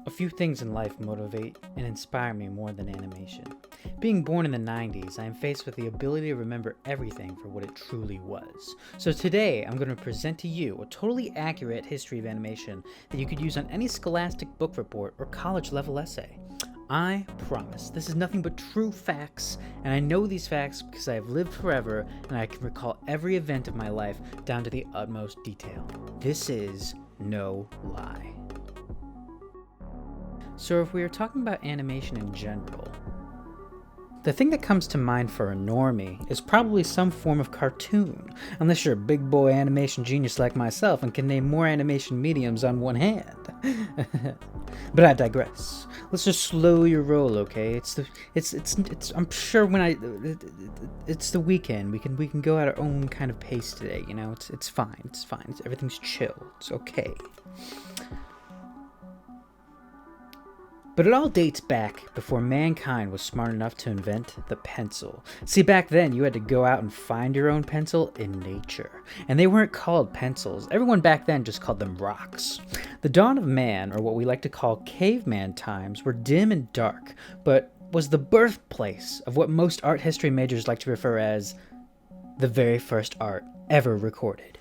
A few things in life motivate and inspire me more than animation. Being born in the 90s, I am faced with the ability to remember everything for what it truly was. So today, I'm going to present to you a totally accurate history of animation that you could use on any scholastic book report or college level essay. I promise, this is nothing but true facts, and I know these facts because I have lived forever and I can recall every event of my life down to the utmost detail. This is no lie. So if we are talking about animation in general, the thing that comes to mind for a normie is probably some form of cartoon, unless you're a big boy animation genius like myself and can name more animation mediums on one hand. But I digress. Let's just slow your roll, okay? I'm sure it's the weekend. We can go at our own kind of pace today, you know? It's fine. Everything's chill. It's okay. But it all dates back before mankind was smart enough to invent the pencil. See, back then you had to go out and find your own pencil in nature. And they weren't called pencils. Everyone back then just called them rocks. The dawn of man, or what we like to call caveman times, were dim and dark, but was the birthplace of what most art history majors like to refer as the very first art ever recorded.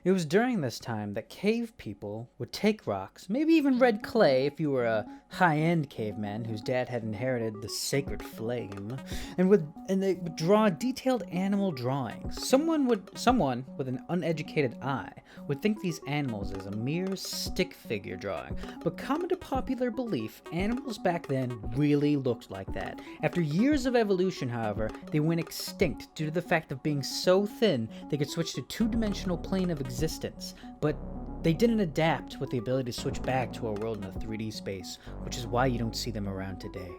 It was during this time that cave people would take rocks, maybe even red clay if you were a high-end caveman whose dad had inherited the sacred flame, and they would draw detailed animal drawings. Someone with an uneducated eye would think these animals as a mere stick figure drawing, but common to popular belief, animals back then really looked like that. After years of evolution, however, they went extinct due to the fact of being so thin they could switch to two-dimensional plane of existence, but they didn't adapt with the ability to switch back to a world in a 3D space, which is why you don't see them around today.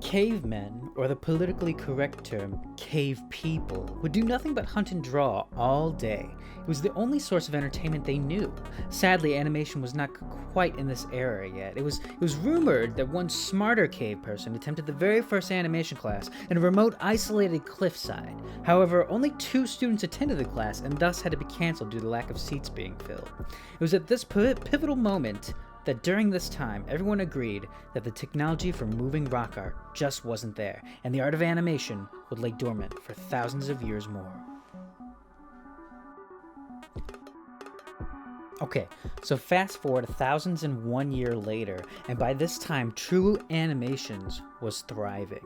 Cavemen, or the politically correct term, cave people, would do nothing but hunt and draw all day. It was the only source of entertainment they knew. Sadly, animation was not quite in this era yet. It was rumored that one smarter cave person attempted the very first animation class in a remote, isolated cliffside. However, only 2 students attended the class and thus had to be canceled due to the lack of seats being filled. It was at this pivotal moment that during this time, everyone agreed that the technology for moving rock art just wasn't there, and the art of animation would lay dormant for thousands of years more. Okay, so fast forward 1001 year later, and by this time, true animations was thriving.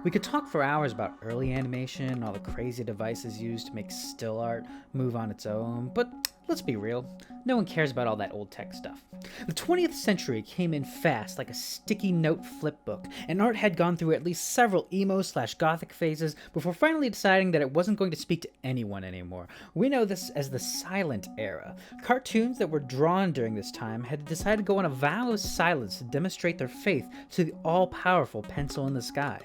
We could talk for hours about early animation, all the crazy devices used to make still art move on its own, but let's be real, no one cares about all that old tech stuff. The 20th century came in fast like a sticky note flip book, and art had gone through at least several emo/gothic phases before finally deciding that it wasn't going to speak to anyone anymore. We know this as the silent era. Cartoons that were drawn during this time had decided to go on a vow of silence to demonstrate their faith to the all-powerful pencil in the sky.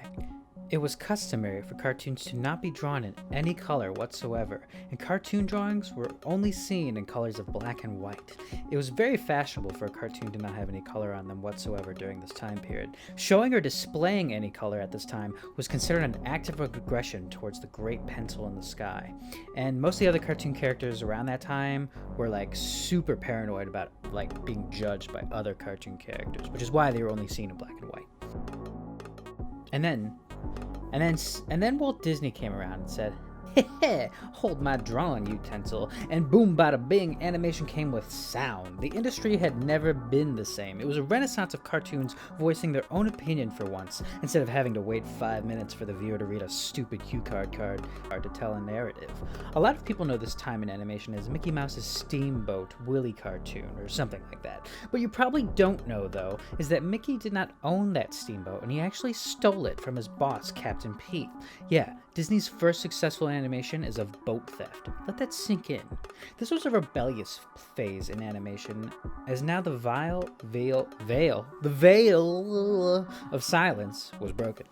It was customary for cartoons to not be drawn in any color whatsoever, and cartoon drawings were only seen in colors of black and white. It was very fashionable for a cartoon to not have any color on them whatsoever during this time period. Showing or displaying any color at this time was considered an act of aggression towards the great pencil in the sky. And most of the other cartoon characters around that time were like super paranoid about like being judged by other cartoon characters, which is why they were only seen in black and white. And then Walt Disney came around and said, "Heh, hold my drawing utensil," and boom bada bing, animation came with sound. The industry had never been the same. It was a renaissance of cartoons voicing their own opinion for once, instead of having to wait 5 minutes for the viewer to read a stupid cue card to tell a narrative. A lot of people know this time in animation as Mickey Mouse's Steamboat Willie cartoon, or something like that. What you probably don't know, though, is that Mickey did not own that steamboat, and he actually stole it from his boss, Captain Pete. Yeah, Disney's first successful animation is of boat theft. Let that sink in. This was a rebellious phase in animation, as now the veil of silence was broken.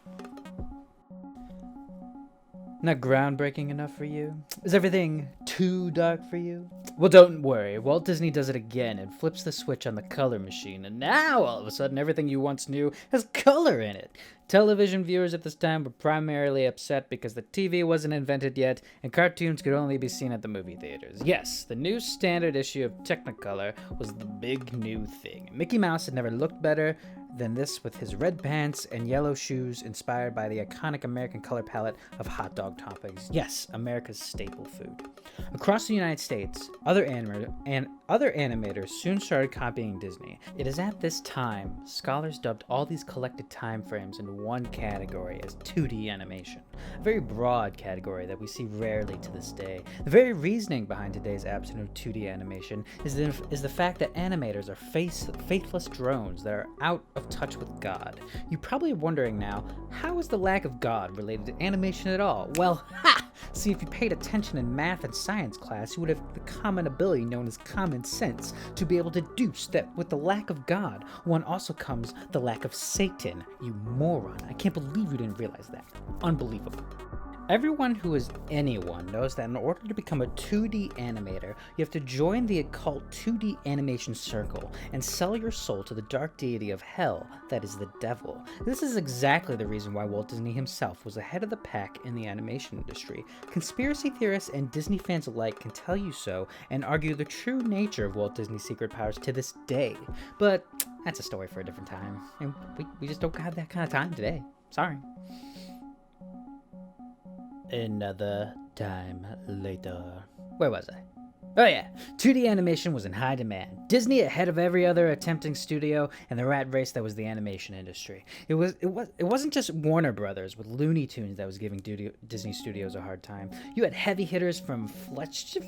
Not groundbreaking enough for you? Is everything too dark for you? Well, don't worry. Walt Disney does it again and flips the switch on the color machine, and now all of a sudden everything you once knew has color in it. Television viewers at this time were primarily upset because the TV wasn't invented yet, and cartoons could only be seen at the movie theaters. Yes, the new standard issue of Technicolor was the big new thing. Mickey Mouse had never looked better than this with his red pants and yellow shoes inspired by the iconic American color palette of hot dog toppings. Yes, America's staple food. Across the United States, other animators soon started copying Disney. It is at this time scholars dubbed all these collected time frames into one category as 2D animation, a very broad category that we see rarely to this day. The very reasoning behind today's absence of 2D animation is the fact that animators are faithless drones that are out of touch with God. You're probably wondering now, how is the lack of God related to animation at all? Well, see, if you paid attention in math and science class, you would have the common ability known as common sense to be able to deduce that with the lack of God, one also comes the lack of Satan. You moron. I can't believe you didn't realize that. Unbelievable. Everyone who is anyone knows that in order to become a 2D animator, you have to join the occult 2D animation circle and sell your soul to the dark deity of hell, that is the devil. This is exactly the reason why Walt Disney himself was ahead of the pack in the animation industry. Conspiracy theorists and Disney fans alike can tell you so and argue the true nature of Walt Disney's secret powers to this day. But that's a story for a different time, and we just don't have that kind of time today. Sorry. Another time later. Where was I? Oh yeah, 2D animation was in high demand. Disney ahead of every other attempting studio and the rat race that was the animation industry. It wasn't just Warner Brothers with Looney Tunes that was giving Disney Studios a hard time. You had heavy hitters from Fleischer,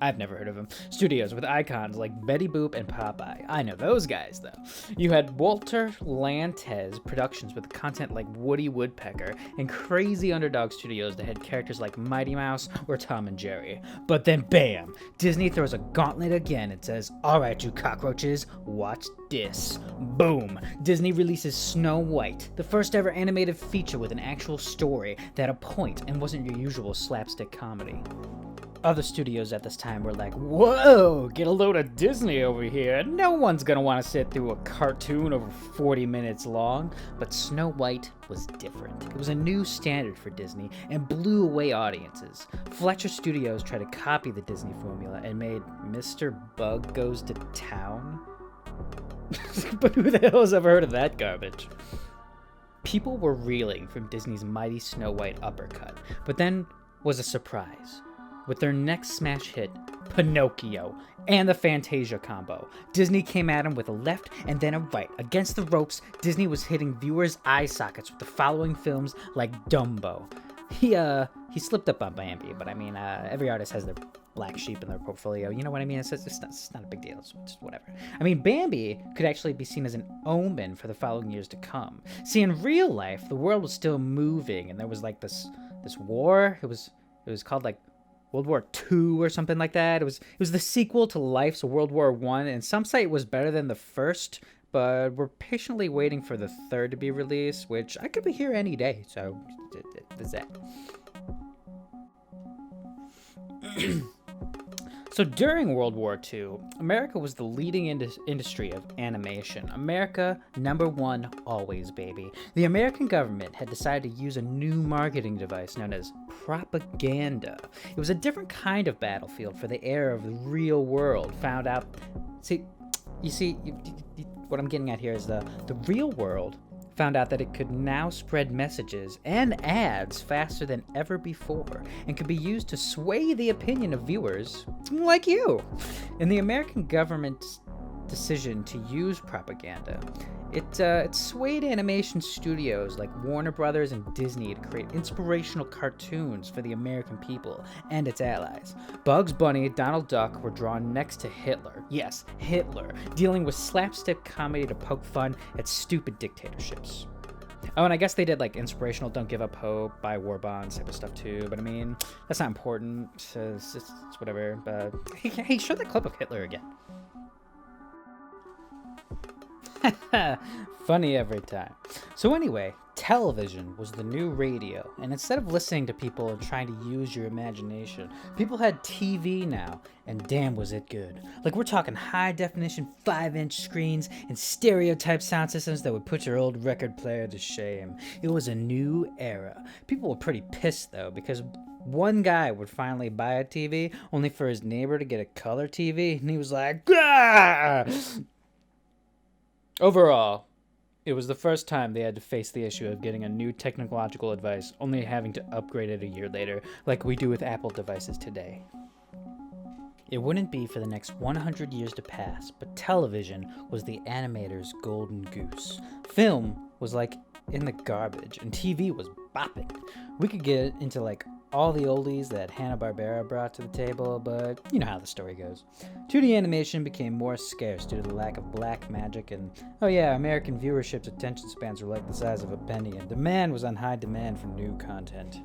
I've never heard of them. Studios with icons like Betty Boop and Popeye. I know those guys, though. You had Walter Lantez Productions with content like Woody Woodpecker, and crazy underdog studios that had characters like Mighty Mouse or Tom and Jerry. But then, bam! Disney throws a gauntlet again and says, "Alright, you cockroaches, watch this." Boom! Disney releases Snow White, the first ever animated feature with an actual story that had a point and wasn't your usual slapstick comedy. Other studios at this time were like, whoa, get a load of Disney over here. No one's gonna want to sit through a cartoon over 40 minutes long. But Snow White was different. It was a new standard for Disney and blew away audiences. Fletcher Studios tried to copy the Disney formula and made Mr. Bug Goes to Town. But who the hell has ever heard of that garbage? People were reeling from Disney's mighty Snow White uppercut, but then was a surprise. With their next smash hit, Pinocchio, and the Fantasia combo, Disney came at him with a left and then a right. Against the ropes, Disney was hitting viewers' eye sockets with the following films like Dumbo. He slipped up on Bambi, but I mean, every artist has their black sheep in their portfolio. You know what I mean? It's not a big deal. It's just whatever. I mean, Bambi could actually be seen as an omen for the following years to come. See, in real life, the world was still moving, and there was like this war. It was called like World War II or something like that. It was the sequel to Life's World War I, and some say it was better than the first, but we're patiently waiting for the third to be released, which I could be here any day, so that's that. So during World War II, America was the leading industry of animation. America, #1, always, baby. The American government had decided to use a new marketing device known as propaganda. It was a different kind of battlefield for the era of the real world. What I'm getting at here is the real world found out that it could now spread messages and ads faster than ever before and could be used to sway the opinion of viewers like you. In the American government's decision to use propaganda, it swayed animation studios like Warner Brothers and Disney to create inspirational cartoons for the American people and its allies. Bugs Bunny, Donald Duck were drawn next to Hitler. Yes, Hitler, dealing with slapstick comedy to poke fun at stupid dictatorships. Oh, and I guess they did like inspirational Don't Give Up Hope, Buy War Bonds type of stuff too, but I mean, that's not important. It's whatever. But hey, show that clip of Hitler again. Funny every time. So anyway, Television was the new radio, and instead of listening to people and trying to use your imagination, people had TV now, and damn was it good. Like, we're talking high definition 5-inch screens and stereotype sound systems that would put your old record player to shame. It was a new era. People were pretty pissed though, because one guy would finally buy a TV only for his neighbor to get a color TV, and he was like, "Gah!" Overall, it was the first time they had to face the issue of getting a new technological device, only having to upgrade it a year later, like we do with Apple devices today. It wouldn't be for the next 100 years to pass, but television was the animator's golden goose. Film was like in the garbage, and TV was bopping. We could get into like all the oldies that Hanna-Barbera brought to the table, but you know how the story goes. 2D animation became more scarce due to the lack of black magic, and oh yeah, American viewership's attention spans were like the size of a penny, and demand was on high demand for new content.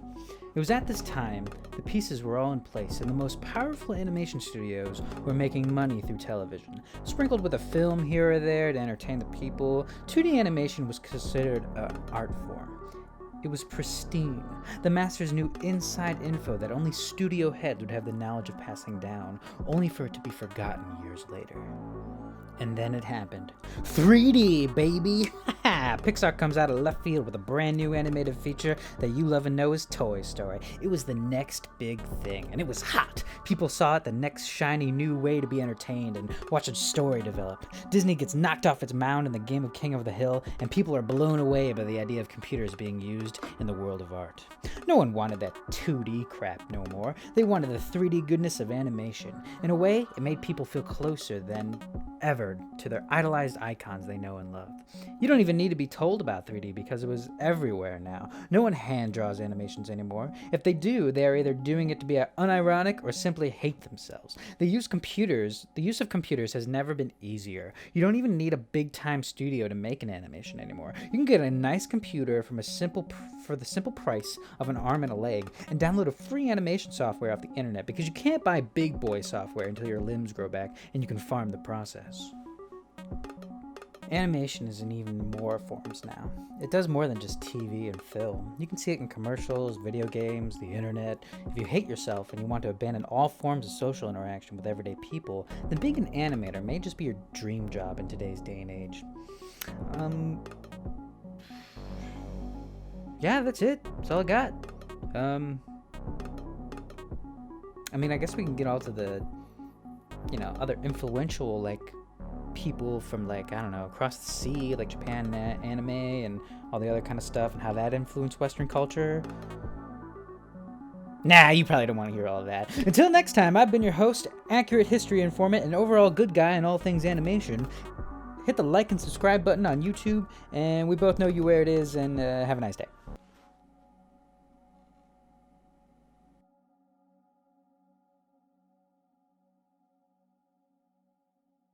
It was at this time the pieces were all in place, and the most powerful animation studios were making money through television. Sprinkled with a film here or there to entertain the people, 2D animation was considered an art form. It was pristine. The masters knew inside info that only studio heads would have the knowledge of passing down, only for it to be forgotten years later. And then it happened. 3D, baby! Pixar comes out of left field with a brand new animated feature that you love and know is Toy Story. It was the next big thing, and it was hot. People saw it the next shiny new way to be entertained and watch a story develop. Disney gets knocked off its mound in the game of King of the Hill, and people are blown away by the idea of computers being used in the world of art. No one wanted that 2D crap no more. They wanted the 3D goodness of animation. In a way, it made people feel closer than ever to their idolized icons they know and love. You don't even need to be told about 3D because it was everywhere now. No one hand draws animations anymore. If they do, they are either doing it to be unironic or simply hate themselves. The use of computers has never been easier. You don't even need a big-time studio to make an animation anymore. You can get a nice computer for the simple price of an arm and a leg and download a free animation software off the internet, because you can't buy big boy software until your limbs grow back and you can farm the process. Animation is in even more forms now. It does more than just TV and film. You can see it in commercials, video games, the internet. If you hate yourself and you want to abandon all forms of social interaction with everyday people, then being an animator may just be your dream job in today's day and age. Yeah, that's it. That's all I got. I guess we can get all to the, other influential, people from, across the sea, like Japan anime and all the other kind of stuff, and how that influenced Western culture. Nah, you probably don't want to hear all of that. Until next time, I've been your host, accurate history informant, and overall good guy in all things animation. Hit the like and subscribe button on YouTube, and we both know you where it is, and have a nice day.